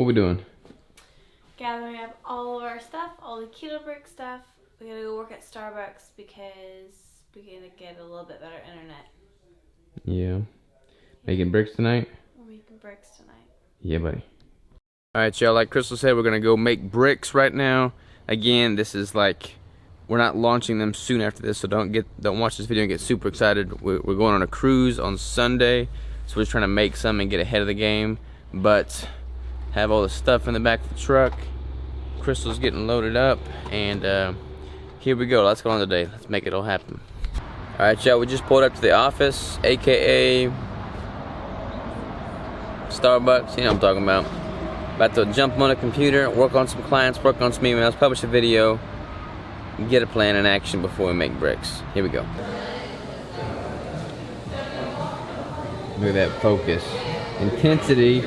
What we doing? Gathering up all of our stuff, all the Keto Brick stuff. We gotta go work at Starbucks because we're gonna get a little bit better internet. Yeah. Making bricks tonight? We're making bricks tonight. Yeah, buddy. Alright, y'all, like Crystal said, we're gonna go make bricks right now. Again, this is like, we're not launching them soon after this, so don't watch this video and get super excited. We're going on a cruise on Sunday, so we're just trying to make some and get ahead of the game, but have all the stuff in the back of the truck. Crystal's getting loaded up, and here we go. Let's go on today. Let's make it all happen. Alright, y'all, we just pulled up to the office, aka Starbucks. You know what I'm talking about. About to jump on a computer, work on some clients, work on some emails, publish a video, get a plan in action before we make bricks. Here we go. Look at that focus. Intensity.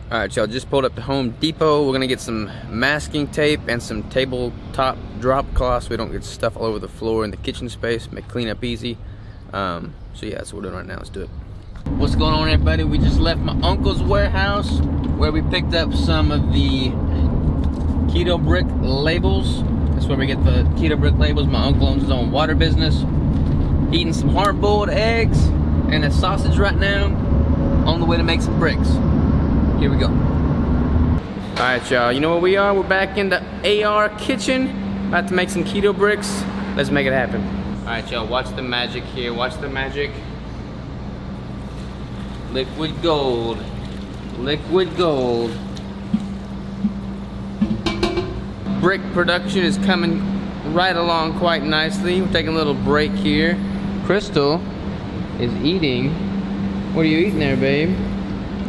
Alright, y'all, just pulled up to Home Depot. We're gonna get some masking tape and some tabletop drop cloths so we don't get stuff all over the floor in the kitchen space, make cleanup easy. So yeah, that's what we're doing right now. Let's do it. What's going on, everybody? We just left my uncle's warehouse where we picked up some of the Keto Brick labels. That's where we get the Keto Brick labels. My uncle owns his own water business. Eating some hard-boiled eggs and a sausage right now on the way to make some bricks. Here we go. Alright, y'all, you know where we are? We're back in the AR kitchen, about to make some keto bricks. Let's make it happen. Alright, y'all, watch the magic here. Watch the magic. Liquid gold. Liquid gold. Brick production is coming right along quite nicely. We're taking a little break here. Crystal is eating. What are you eating there, babe?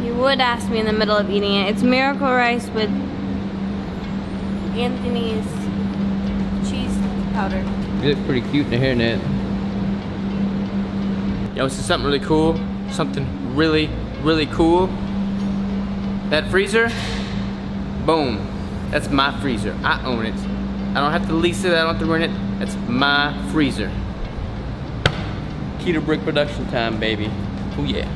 You would ask me in the middle of eating it. It's miracle rice with Anthony's cheese powder. You look pretty cute in the hairnet. Yo, this is something really cool. Something really, really cool. That freezer, boom. That's my freezer. I own it. I don't have to lease it. I don't have to rent it. That's my freezer. Keto Brick production time, baby. Oh yeah.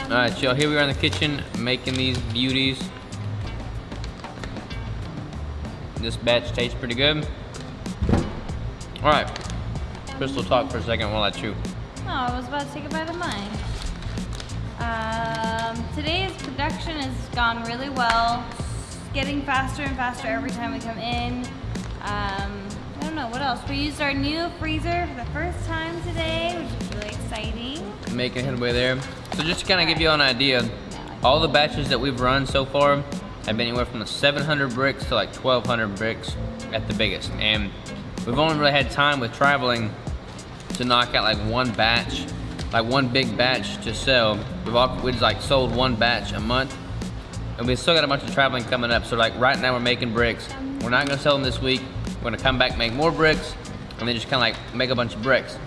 Alright, y'all, here we are in the kitchen making these beauties. This batch tastes pretty good. Alright, Crystal, talk for a second while I chew. Oh, I was about to take a bite of mine. Today's production has gone really well. It's getting faster and faster every time we come in. I don't know, what else? We used our new freezer for the first time today, which is really exciting. Making headway there. So just to kind of give you an idea, all the batches that we've run so far have been anywhere from the 700 bricks to like 1,200 bricks at the biggest. And we've only really had time with traveling to knock out like one batch, like one big batch to sell. We've like sold one batch a month, and we've still got a bunch of traveling coming up. So like right now we're making bricks. We're not gonna sell them this week. We're gonna come back, make more bricks, and then just kind of like make a bunch of bricks.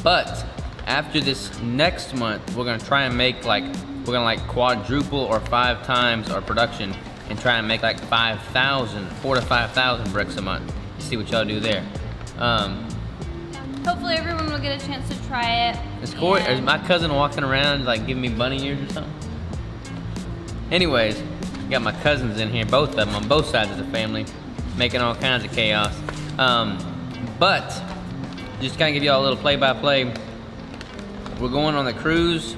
But after this next month, we're gonna try and make like, we're gonna like quadruple or 5 times our production and try and make like 4 to 5,000 bricks a month. See what y'all do there. Hopefully everyone will get a chance to try it. Is my cousin walking around like giving me bunny ears or something? Anyways, got my cousins in here, both of them on both sides of the family, making all kinds of chaos. But just kind of give y'all a little play-by-play. We're going on the cruise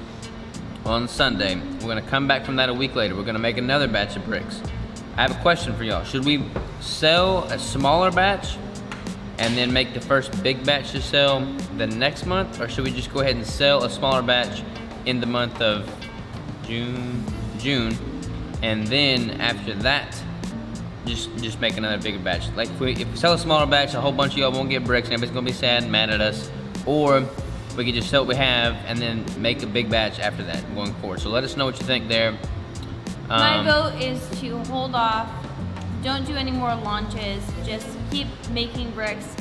on Sunday. We're gonna come back from that a week later. We're gonna make another batch of bricks. I have a question for y'all. Should we sell a smaller batch and then make the first big batch to sell the next month? Or should we just go ahead and sell a smaller batch in the month of June, and then after that, just make another bigger batch? Like if we sell a smaller batch, a whole bunch of y'all won't get bricks and everybody's gonna be sad and mad at us. or we could just sell what we have and then make a big batch after that going forward. So let us know what you think there. My vote is to hold off. Don't do any more launches. Just keep making bricks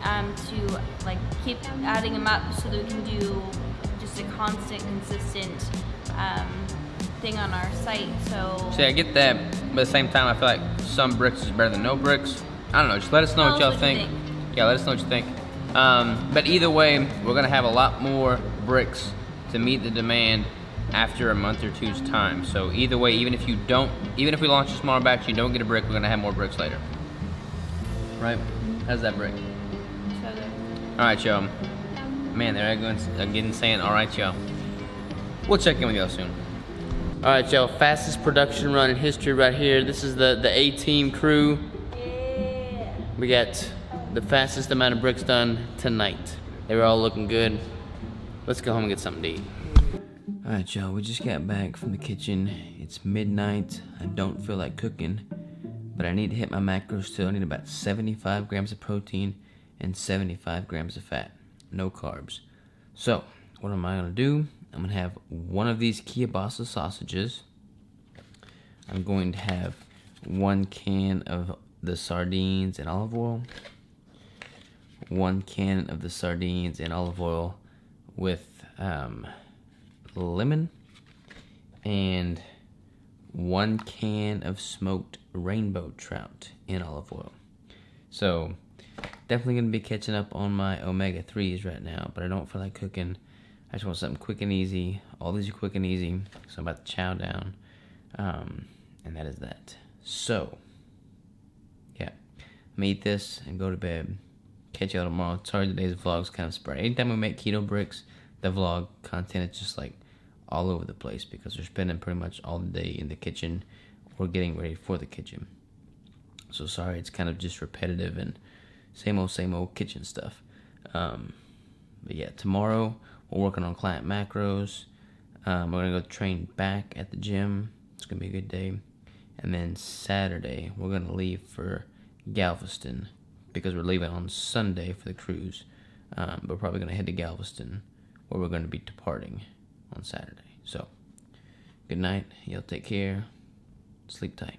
to like keep adding them up so that we can do just a constant, consistent thing on our site. So see, I get that, but at the same time, I feel like some bricks is better than no bricks. I don't know. Just let us know what y'all think. Yeah, let us know what you think. But either way, we're gonna have a lot more bricks to meet the demand after a month or two's time. So either way, even if we launch a smaller batch, you don't get a brick, we're gonna have more bricks later. Right? How's that brick? So good. All right, y'all. Man, they're getting saying, all right, y'all. We'll check in with y'all soon. All right, y'all. Fastest production run in history right here. This is the A-Team crew. Yeah. We got the fastest amount of bricks done tonight. They were all looking good. Let's go home and get something to eat. All right, y'all. We just got back from the kitchen. It's midnight. I don't feel like cooking, but I need to hit my macros still. I need about 75 grams of protein and 75 grams of fat. No carbs. So, what am I gonna do? I'm gonna have one of these kielbasa sausages. I'm going to have 1 can of the sardines and olive oil. 1 can of the sardines and olive oil with lemon. And 1 can of smoked rainbow trout in olive oil. So, definitely going to be catching up on my omega-3s right now, but I don't feel like cooking. I just want something quick and easy. All these are quick and easy, so I'm about to chow down. And that is that. So, yeah. I'm gonna eat this and go to bed. Catch y'all tomorrow. Sorry today's vlog's kind of spread. Anytime we make keto bricks, the vlog content is just like all over the place because we're spending pretty much all the day in the kitchen or getting ready for the kitchen. So sorry, it's kind of just repetitive and same old kitchen stuff. But yeah, tomorrow we're working on client macros. We're gonna go train back at the gym. It's gonna be a good day. And then Saturday we're gonna leave for Galveston because we're leaving on Sunday for the cruise. We're probably gonna head to Galveston where we're gonna be departing on Saturday. So, good night. Y'all take care. Sleep tight.